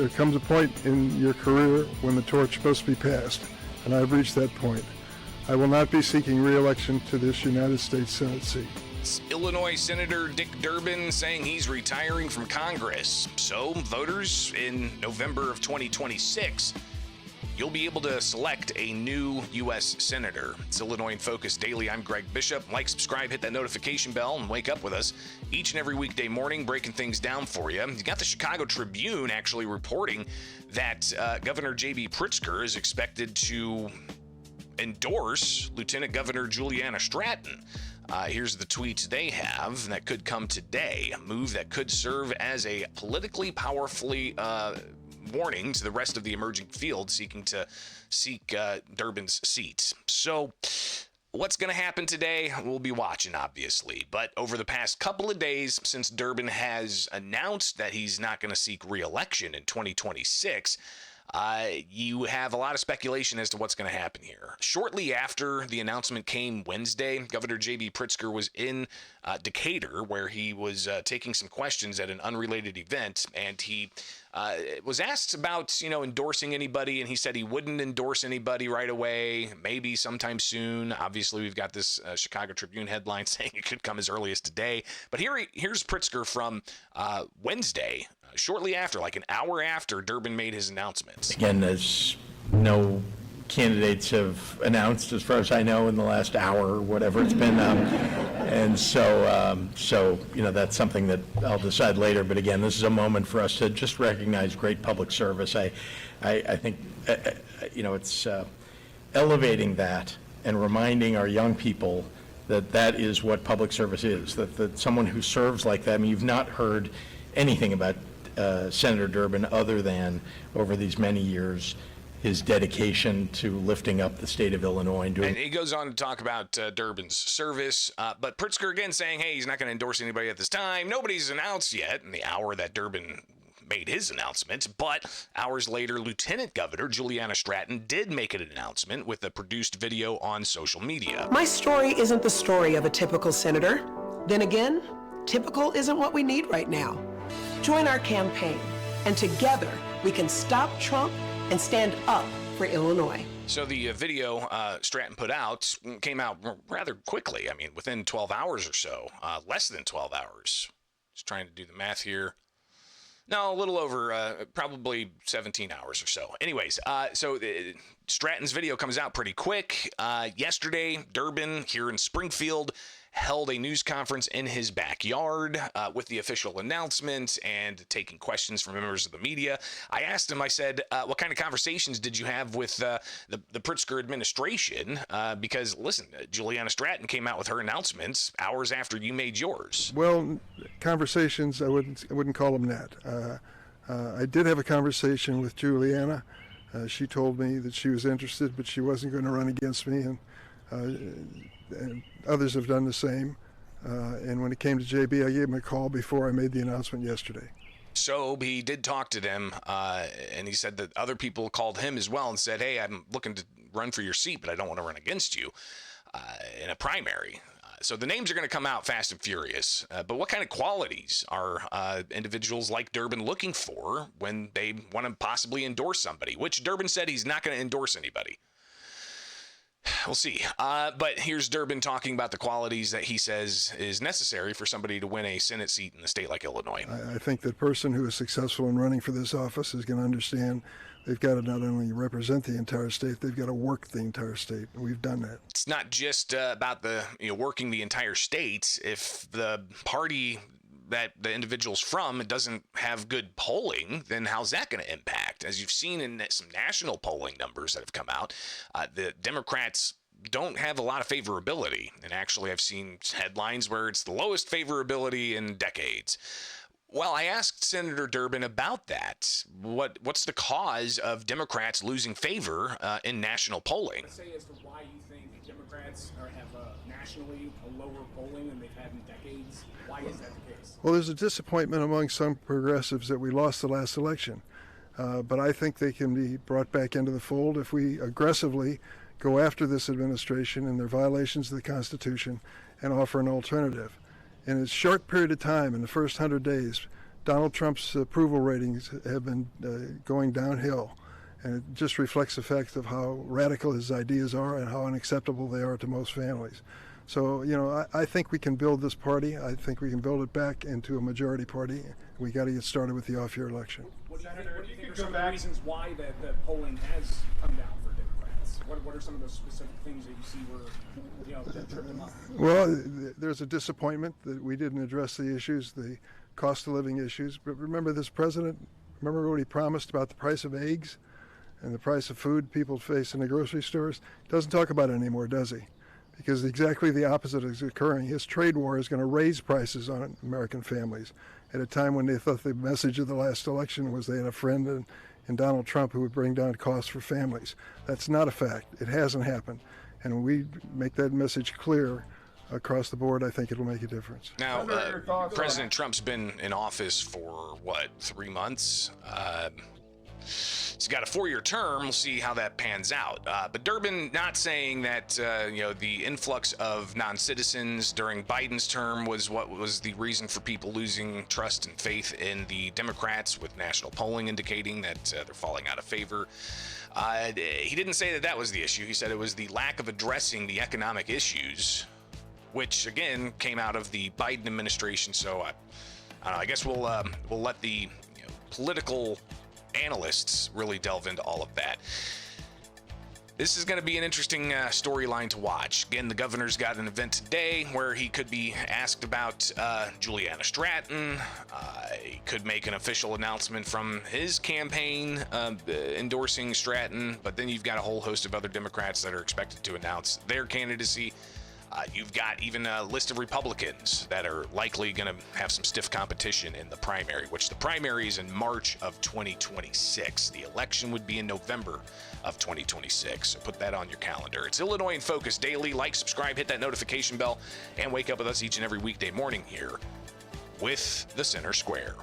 there comes a point in your career when the torch is supposed to be passed, and I've reached that point. I will not be seeking re-election to this United States Senate seat. It's Illinois Senator Dick Durbin saying he's retiring from Congress. So, voters, in November of 2026, you'll be able to select a new U.S. Senator. It's Illinois in Focus Daily. I'm Greg Bishop. Like, subscribe, hit that notification bell, and wake up with us each and every weekday morning, breaking things down for you. You got the Chicago Tribune actually reporting that Governor J.B. Pritzker is expected to endorse Lieutenant Governor Juliana Stratton. Here's the tweets they have that could come today. A move that could serve as a politically powerfully warning to the rest of the emerging field seeking to seek Durbin's seat. So what's going to happen today? We'll be watching, obviously. But over the past couple of days, since Durbin has announced that he's not going to seek re-election in 2026, you have a lot of speculation as to what's going to happen here. Shortly after the announcement came Wednesday, Governor J.B. Pritzker was in Decatur, where he was taking some questions at an unrelated event, and he was asked about, endorsing anybody, and he said he wouldn't endorse anybody right away, maybe sometime soon. Obviously, we've got this Chicago Tribune headline saying it could come as early as today. But here's Pritzker from Wednesday, shortly after, like an hour after Durbin made his announcements. Again, as no candidates have announced, as far as I know, in the last hour or whatever it's been. And so that's something that I'll decide later. But again, this is a moment for us to just recognize great public service. I think, it's elevating that and reminding our young people that is what public service is, that someone who serves like that. I mean, you've not heard anything about Senator Durbin other than over these many years his dedication to lifting up the state of Illinois. And he goes on to talk about Durbin's service, but Pritzker again saying, hey, he's not going to endorse anybody at this time. Nobody's announced yet in the hour that Durbin made his announcement, but hours later, Lieutenant Governor Juliana Stratton did make an announcement with a produced video on social media. My story isn't the story of a typical senator. Then again, typical isn't what we need right now. Join our campaign, and together we can stop Trump and stand up for Illinois. So the video Stratton put out came out rather quickly. I mean, within 12 hours or so, less than 12 hours. Just trying to do the math here. No, a little over, probably 17 hours or so. Anyways, so Stratton's video comes out pretty quick. Yesterday, Durbin here in Springfield held a news conference in his backyard with the official announcement and taking questions from members of the media. I asked him, I said, what kind of conversations did you have with the Pritzker administration? Because, listen, Juliana Stratton came out with her announcements hours after you made yours. Well, conversations, I wouldn't call them that. I did have a conversation with Juliana. She told me that she was interested, but she wasn't going to run against me, and others have done the same. And when it came to JB, I gave him a call before I made the announcement yesterday. So he did talk to them, and he said that other people called him as well and said, hey, I'm looking to run for your seat, but I don't want to run against you in a primary. So the names are going to come out fast and furious. But what kind of qualities are individuals like Durbin looking for when they want to possibly endorse somebody? Which Durbin said he's not going to endorse anybody. We'll see. But here's Durbin talking about the qualities that he says is necessary for somebody to win a Senate seat in a state like Illinois. I think the person who is successful in running for this office is going to understand they've got to not only represent the entire state, they've got to work the entire state. We've done that. It's not just about the working the entire state. If the party that the individual's from doesn't have good polling, then how's that going to impact? As you've seen in some national polling numbers that have come out, the Democrats don't have a lot of favorability. And actually, I've seen headlines where it's the lowest favorability in decades. Well, I asked Senator Durbin about that. What's the cause of Democrats losing favor in national polling? Say as to why you think Democrats have nationally a lower polling than they've had in decades. Why is that the case? Well, there's a disappointment among some progressives that we lost the last election. But I think they can be brought back into the fold if we aggressively go after this administration and their violations of the Constitution and offer an alternative. In a short period of time, in the first 100 days, Donald Trump's approval ratings have been going downhill, and it just reflects the fact of how radical his ideas are and how unacceptable they are to most families. So, I think we can build this party. I think we can build it back into a majority party. We got to get started with the off-year election. What do you think are some of the reasons why the polling has come down for Democrats? What are some of those specific things that you see where, that trip them up? Well, there's a disappointment that we didn't address the issues, the cost of living issues. But remember, this president, remember what he promised about the price of eggs and the price of food people face in the grocery stores? Doesn't talk about it anymore, does he? Because exactly the opposite is occurring. His trade war is going to raise prices on American families at a time when they thought the message of the last election was they had a friend in Donald Trump who would bring down costs for families. That's not a fact. It hasn't happened. And when we make that message clear across the board, I think it'll make a difference. Now, President Trump's been in office for, 3 months? He's got a 4-year term. We'll see how that pans out. But Durbin not saying that, the influx of non-citizens during Biden's term was what was the reason for people losing trust and faith in the Democrats, with national polling indicating that they're falling out of favor. He didn't say that was the issue. He said it was the lack of addressing the economic issues, which, again, came out of the Biden administration. So, I don't know. I guess we'll let the political analysts really delve into all of that. This is going to be an interesting storyline to watch. Again, the governor's got an event today where he could be asked about Juliana Stratton. He could make an official announcement from his campaign endorsing Stratton, but then you've got a whole host of other Democrats that are expected to announce their candidacy. You've got even a list of Republicans that are likely going to have some stiff competition in the primary, which the primary is in March of 2026. The election would be in November of 2026. So put that on your calendar. It's Illinois in Focus Daily. Like, subscribe, hit that notification bell, and wake up with us each and every weekday morning here with the Center Square.